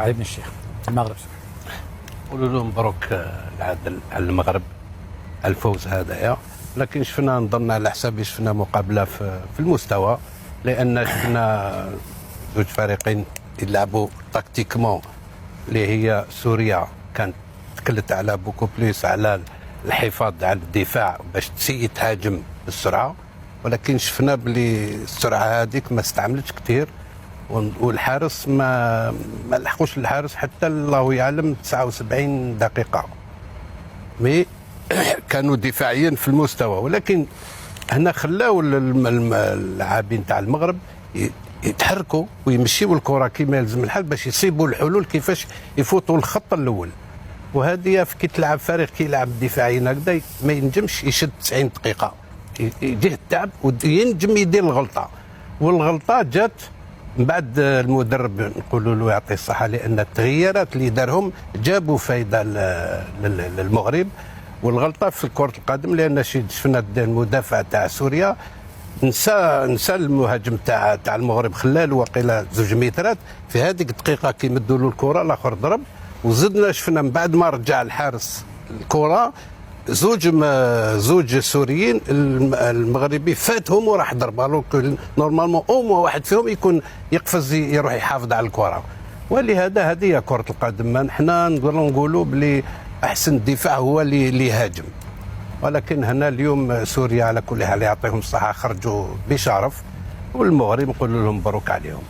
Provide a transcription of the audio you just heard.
علي بن الشيخ المغرب. قولوا له مبروك العدل على المغرب الفوز هذايا، لكن شفنا نظرنا على حسابي شفنا مقابله في المستوى، لان شفنا زوج فريقين يلعبوا تكتيكمون اللي هي سوريا كانت تكلت على بوكو بليس على الحفاظ على الدفاع باش تسيء تهاجم بالسرعه، ولكن شفنا بلي السرعه هذيك ما استعملتش كثير، والحارس ما لحقوش الحارس حتى الله يعلم 79 دقيقه. مي كانوا دفاعيا في المستوى، ولكن هنا خلاو اللاعبين تاع المغرب يتحركوا ويمشيوا الكره كما يلزم الحال باش يصيبوا الحلول كيفاش يفوتوا الخط الاول. وهذه كي تلعب فريق كيلعب دفاعيا هكذا ما ينجمش يشد 90 دقيقه، يجيه التعب وينجم يدير الغلطه، والغلطه جات من بعد المدرب نقولوا له يعطيه الصحه، لان التغييرات اللي دارهم جابوا فائده للمغرب. والغلطه في كره القدم لان شفنا المدافع تاع سوريا نسى المهاجم تاع المغرب، خلاه وقيله 2 مترات في هذيك الدقيقه كي مدوا له الكره الاخر ضرب. وزدنا شفنا من بعد ما رجع الحارس الكره زوج سوريين المغربي فاتهم وراح ضربها له، نورمالمون واحد فيهم يكون يقفز يروح يحافظ على الكره. ولهذا هذه هي كره القدم، ما نحنا نقولوا بلي احسن الدفاع هو اللي يهاجم، ولكن هنا اليوم سوريا على كل حال يعطيهم الصحه خرجوا بشرف، والمغرب نقول لهم مبروك عليهم.